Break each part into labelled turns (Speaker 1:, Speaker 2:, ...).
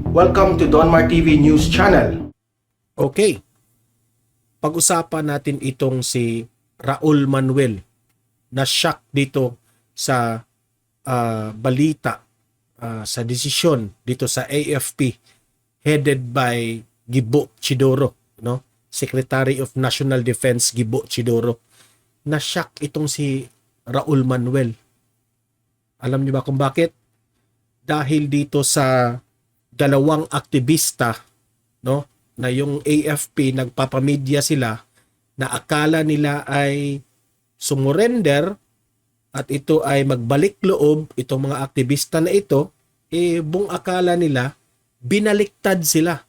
Speaker 1: Welcome to Donmar TV News Channel.
Speaker 2: Okay. Pag-usapan natin itong si Raul Manuel na shock dito sa balita sa desisyon dito sa AFP headed by Gibo Chidoro, no? Secretary of National Defense Gibo Chidoro. Na shock itong si Raul Manuel. Alam niyo ba kung bakit? Dahil dito sa dalawang aktivista, no, na yung AFP nagpapamedya sila na akala nila ay sumurrender at ito ay magbalik loob, itong mga aktivista na ito, buong akala nila binaliktad sila.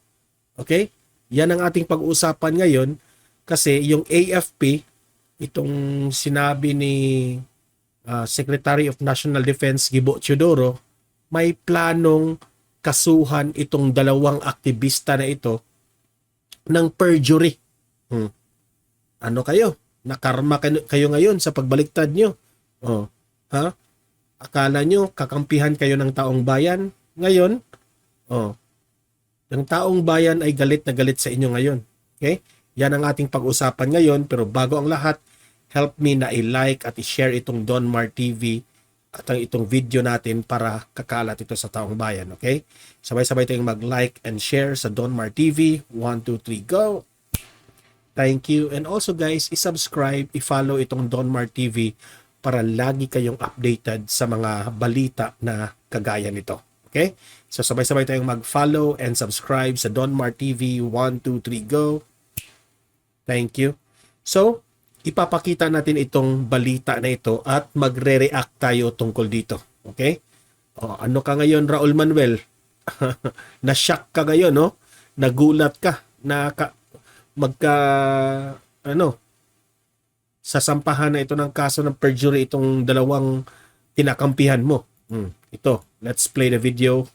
Speaker 2: Okay? Yan ang ating pag-uusapan ngayon kasi yung AFP, itong sinabi ni Secretary of National Defense Gibo Chidoro, may planong kasuhan itong dalawang aktivista na ito ng perjury. Ano kayo? Nakarma kayo ngayon sa pagbaliktad nyo. Ha? Akala nyo kakampihan kayo ng taong bayan ngayon? Ang taong bayan ay galit na galit sa inyo ngayon. Okay? Yan ang ating pag-usapan ngayon, pero bago ang lahat, help me na i-like at i-share itong Donmar TV at itong video natin para kakalat ito sa taong bayan, okay? Sabay-sabay tayong mag-like and share sa Donmar TV. 1, 2, 3, go! Thank you. And also guys, i-subscribe, i-follow itong Donmar TV para lagi kayong updated sa mga balita na kagaya nito. Okay? So sabay-sabay tayong mag-follow and subscribe sa Donmar TV. 1, 2, 3, go! Thank you. So, ipapakita natin itong balita na ito at magre-react tayo tungkol dito. Okay? Ano ka ngayon, Raul Manuel? Na-shock ka ngayon, no? Nagulat ka na sasampahan na ito ng kaso ng perjury itong dalawang kinakampihan mo. Ito, let's play the video.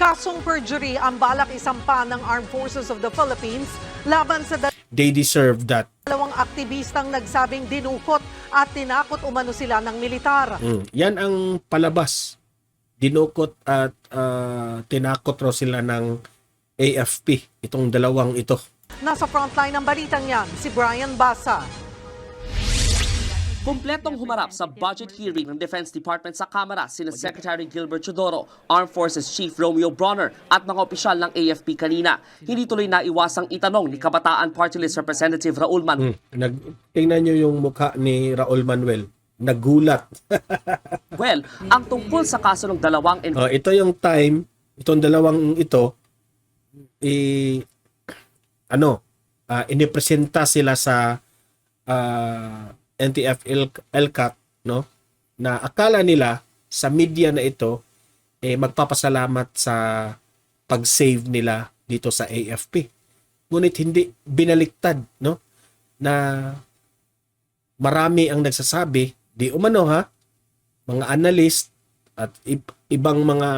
Speaker 3: Kasong perjury ang balak isampa ng Armed Forces of the Philippines laban sa
Speaker 2: They deserve that.
Speaker 3: dalawang aktivistang nagsabing dinukot at tinakot umano sila ng militar.
Speaker 2: Yan ang palabas. Dinukot at tinakot raw sila ng AFP, itong dalawang ito.
Speaker 3: Nasa frontline ng balitang yan, si Brian Basa.
Speaker 4: Kumpletong humarap sa budget hearing ng Defense Department sa Kamara sina Secretary Gilbert Chodoro, Armed Forces Chief Romeo Bronner at mga opisyal ng AFP kanina. Hindi tuloy naiwasang itanong ni Kabataan Party List Representative Raul Manuel.
Speaker 2: Tingnan nyo yung mukha ni Raul Manuel. Nagulat.
Speaker 4: Well, ang tungkol sa kaso ng dalawang
Speaker 2: Ito yung time, itong dalawang ito, inipresenta sila sa NTF-ELCAT, no? Na akala nila sa media na ito magpapasalamat sa pag-save nila dito sa AFP. Ngunit hindi binaliktad, no? Na marami ang nagsasabi, di umano mga analyst at ibang mga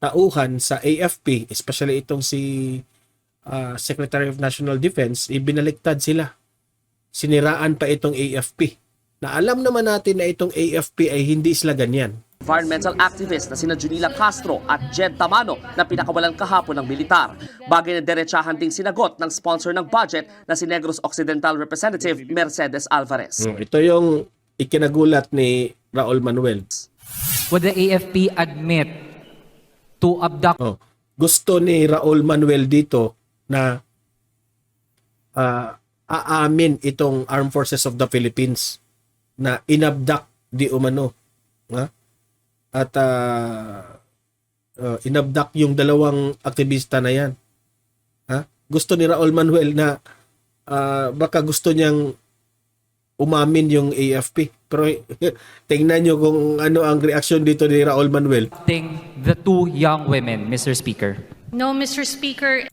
Speaker 2: tauhan sa AFP, especially itong si Secretary of National Defense, binaliktad sila. Siniraan pa itong AFP. Na alam naman natin na itong AFP ay hindi sila ganyan.
Speaker 4: environmental activist na sina Junila Castro at Jed Tamano na pinakawalan kahapon ng militar. Bagay na derechahan ding sinagot ng sponsor ng budget na si Negros Occidental Representative Mercedes Alvarez.
Speaker 2: Ito yung ikinagulat ni Raul Manuel.
Speaker 5: Would the AFP admit to abduct?
Speaker 2: Gusto ni Raul Manuel dito na aamin itong Armed Forces of the Philippines na inabduct di umano. At inabduct yung dalawang aktivista na yan. Gusto ni Raul Manuel na baka gusto niyang umamin yung AFP. Pero tingnan nyo kung ano ang reaksyon dito ni Raul Manuel.
Speaker 5: The two young women, Mr. Speaker.
Speaker 6: No, Mr. Speaker.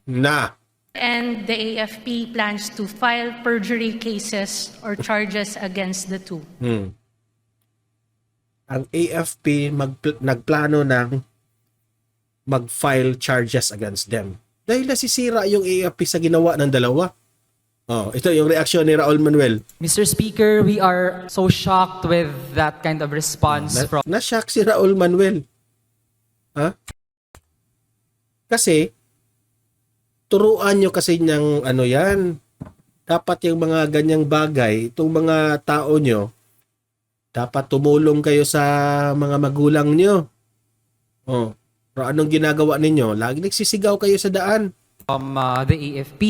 Speaker 6: And the AFP plans to file perjury cases or charges against the two.
Speaker 2: Ang AFP nagplano ng mag-file charges against them. Dahil nasisira yung AFP sa ginawa ng dalawa. Ito yung reaksyon ni Raul Manuel.
Speaker 5: Mr. Speaker, we are so shocked with that kind of response from...
Speaker 2: Na-shock si Raul Manuel. Kasi turuan nyo kasi ng ano yan. Dapat yung mga ganyang bagay, itong mga tao nyo, dapat tumulong kayo sa mga magulang nyo. Oh, pero anong ginagawa ninyo? Lagi nagsisigaw kayo sa daan.
Speaker 5: The AFP.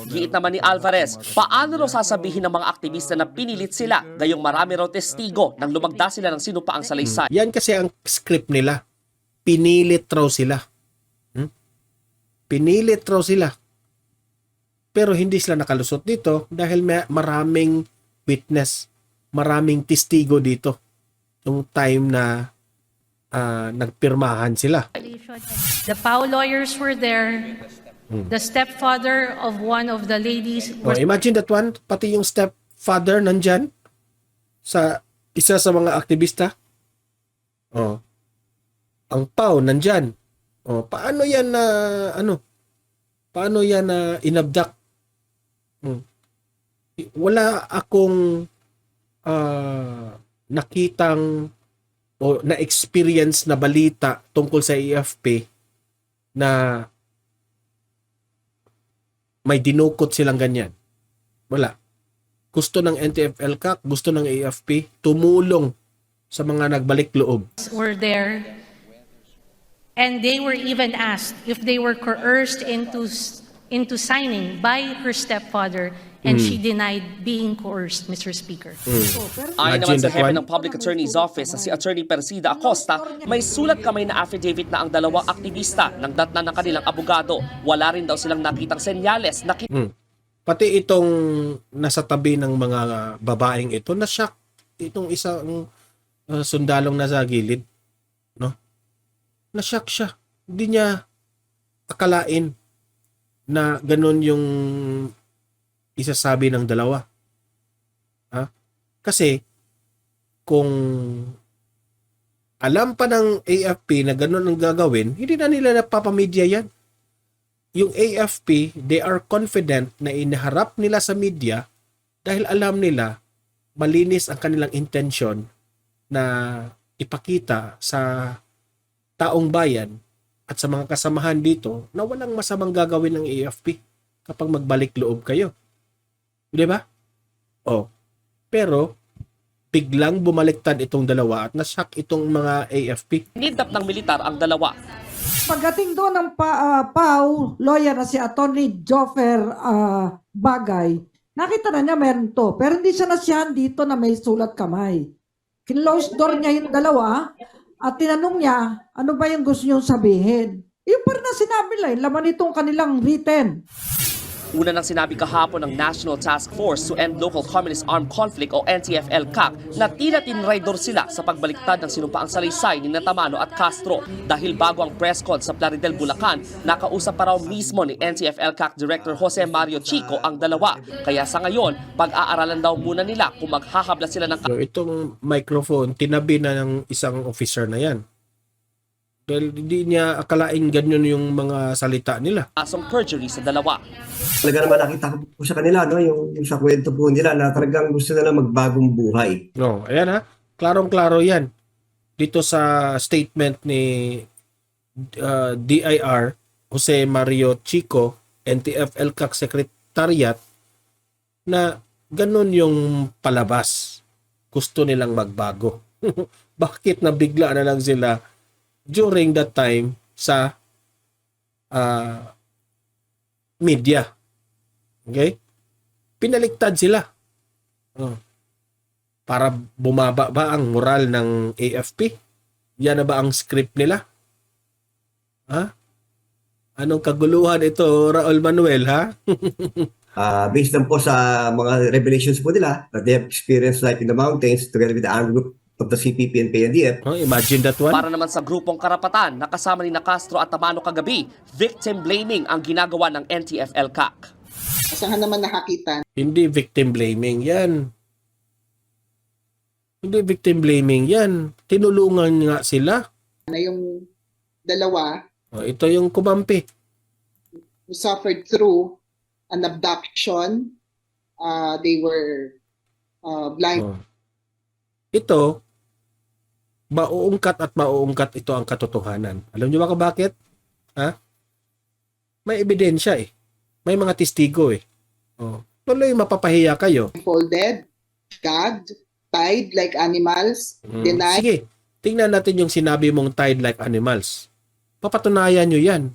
Speaker 4: Giit naman ni Alvarez, paano raw sasabihin ng mga aktivista na pinilit sila, gayong marami raw testigo nang lumagda sila ng sinupaang salaysay.
Speaker 2: Yan kasi ang script nila. Pinilit raw sila. Pinilit raw sila. Pero hindi sila nakalusot dito dahil may maraming witness, maraming testigo dito. Yung time na nagpirmahan sila.
Speaker 6: The PAO lawyers were there. The stepfather of one of the ladies
Speaker 2: Oh,
Speaker 6: was
Speaker 2: imagine that one, pati yung stepfather nandyan sa isa sa mga aktivista. Oh. Ang PAO nandyan. Oh, paano yan na Paano yan na inabdak? Wala akong nakitang o na-experience na balita tungkol sa AFP na may dinukot silang ganyan. Wala. Gusto ng NTF-ELCAC, gusto ng AFP, tumulong sa mga nagbalik loob.
Speaker 6: were there, and they were even asked if they were coerced into signing by her stepfather, and she denied being coerced, Mr. Speaker.
Speaker 4: Ayon naman
Speaker 2: Imagine
Speaker 4: sa
Speaker 2: that
Speaker 4: hepe
Speaker 2: one.
Speaker 4: ng Public Attorney's Office na si Attorney Persida Acosta, may sulat kamay na affidavit na ang dalawang aktivista nang datnan ng kanilang abogado. Wala rin daw silang nakitang senyales na
Speaker 2: Pati itong nasa tabi ng mga babaeng ito, na-shock itong isang sundalong nasa gilid. No? Na-shock siya. Hindi niya akalain na ganun yung isasabi ng dalawa. Ha? Kasi kung alam pa ng AFP na ganun ang gagawin, hindi na nila napapamedya yan. Yung AFP, they are confident na inaharap nila sa media dahil alam nila malinis ang kanilang intention na ipakita sa taong bayan at sa mga kasamahan dito na walang masamang gagawin ng AFP kapag magbalik loob kayo. Di ba? Oh. Pero biglang bumaliktad itong dalawa at nashock itong mga AFP.
Speaker 4: nindap ng militar ang dalawa.
Speaker 7: Pagdating doon ng PAO, lawyer na si Attorney Joffer Bagay, nakita na niya meron to. Pero hindi siya nasiyahan dito na may sulat kamay. Kinlose door niya yung dalawa at tinanong niya, ano ba yung gusto niyong sabihin? Yung pa rin na sinabi lang, laman itong kanilang written.
Speaker 4: Una nang sinabi kahapon ng National Task Force to End Local Communist Armed Conflict o NTF-ELCAC na tila tinraidor sila sa pagbaliktad ng sinumpaang salaysay ni Tamano at Castro. Dahil bago ang press con sa Plaridel, Bulacan, nakausap pa raw mismo ni NTF-ELCAC Director Jose Mario Chico ang dalawa. Kaya sa ngayon, pag-aaralan daw muna nila kung maghahabla sila ng
Speaker 2: So, itong microphone, tinabi na ng isang officer na yan. Dahil hindi niya akalain ganyan yung mga salita nila.
Speaker 4: kasong perjury sa dalawa.
Speaker 8: Talaga naman nakita ko po sa kanila, no? Yung sa kwento po nila na talagang gusto nila magbagong buhay.
Speaker 2: No, ayan ha. Klarong-klaro yan. Dito sa statement ni DIR, Jose Mario Chico, NTF-ELCAC Secretariat, na ganun yung palabas. Gusto nilang magbago. Bakit nabigla na lang sila during that time sa media? Okay? Pinaliktad sila. Para bumaba ba ang moral ng AFP? Yan na ba ang script nila? Ha? Anong kaguluhan ito, Raul Manuel, ha?
Speaker 8: Based lang po sa mga revelations po nila that they have experienced life in the mountains together with the armed group of the CPP and PNDF.
Speaker 2: Oh, imagine that one.
Speaker 4: Para naman sa grupong karapatan, nakasama ni Castro at Tamano kagabi, victim blaming ang ginagawa ng NTF-ELCAC.
Speaker 9: Saan naman nakakita
Speaker 2: Hindi victim blaming yan. Hindi victim blaming yan. Tinulungan nga sila.
Speaker 9: na yung dalawa
Speaker 2: Oh, ito yung kumampi.
Speaker 9: who suffered through an abduction, they were blind.
Speaker 2: Oh. Ito, mauungkat at mauungkat ito ang katotohanan. Alam niyo ba kung bakit? Ha? May ebidensya eh. May mga testigo eh. Oh. Tuloy mapapahiya kayo.
Speaker 9: Folded, gagged, tied like animals, denied.
Speaker 2: Sige, tingnan natin yung sinabi mong tied like animals. Papatunayan nyo yan.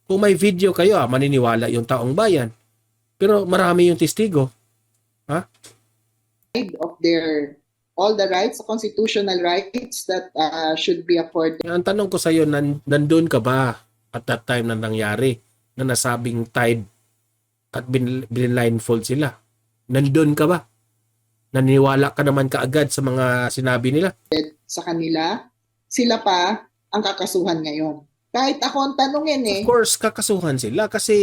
Speaker 2: Kung may video kayo, maniniwala yung taong bayan. Pero marami yung testigo. Ha?
Speaker 9: Of their all the rights, constitutional rights that should be afforded.
Speaker 2: Ang tanong ko sa iyo, nandun ka ba at that time na nangyari na nasabing tied at blindfold sila? Nandun ka ba? Naniniwala ka naman kaagad sa mga sinabi nila?
Speaker 9: Sa kanila, sila pa ang kakasuhan ngayon. Kahit ako ang tanungin eh.
Speaker 2: Of course, kakasuhan sila kasi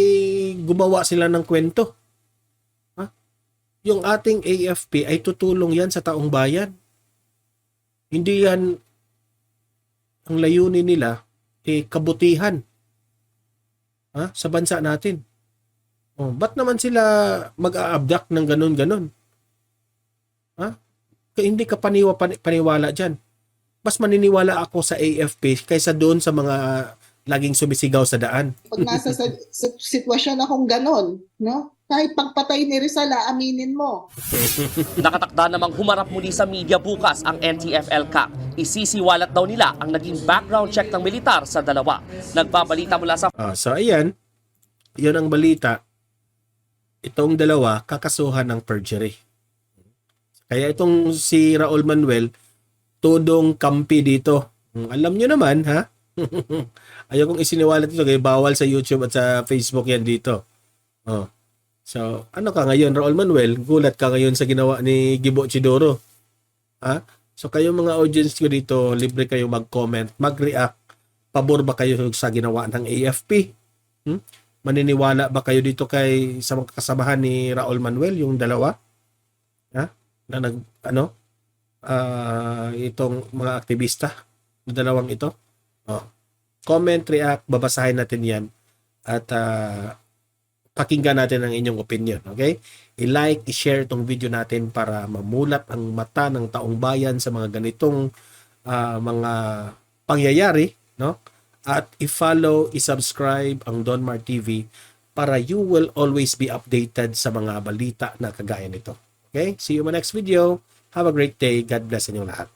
Speaker 2: gumawa sila ng kwento. Ha? Yung ating AFP ay tutulong yan sa taong bayan. Hindi yan ang layunin nila kabutihan sa bansa natin. Oh, ba't naman sila mag-a-abduct ng ganun-ganun? Ha? Hindi ka paniwala dyan. Mas maniniwala ako sa AFP kaysa doon sa mga laging sumisigaw sa daan.
Speaker 9: Pag nasa sitwasyon akong ganon, no? Kahit pagpatay ni Rizal, aminin mo.
Speaker 4: Nakatakda namang humarap muli sa media bukas ang NTF-ELCAC. Isisiwalat daw nila ang naging background check ng militar sa dalawa. Nagbabalita mula sa...
Speaker 2: So ayan, yun ang balita. Itong dalawa kakasuhan ng perjury. Kaya itong si Raul Manuel, tudong kampi dito. Alam nyo naman, ha? Ayaw kong isiniwalat ito, kaya bawal sa YouTube at sa Facebook yan dito. Oh. So, ano ka ngayon, Raul Manuel? Gulat ka ngayon sa ginawa ni Gibo Chidoro. Ha? So, kayo mga audience ko dito, libre kayo mag-comment, mag-react. Pabor ba kayo sa ginawa ng AFP? Maniniwala ba kayo dito sa mga kasamahan ni Raul Manuel, yung dalawa? Ha? Na itong mga aktivista na dalawang ito? Comment, react, babasahin natin yan at pakinggan natin ang inyong opinion, okay? I-like, i-share itong video natin para mamulat ang mata ng taong bayan sa mga ganitong mga pangyayari, no? At i-follow, i-subscribe ang Donmar TV para you will always be updated sa mga balita na kagaya nito. Okay? See you in my next video. Have a great day. God bless inyong lahat.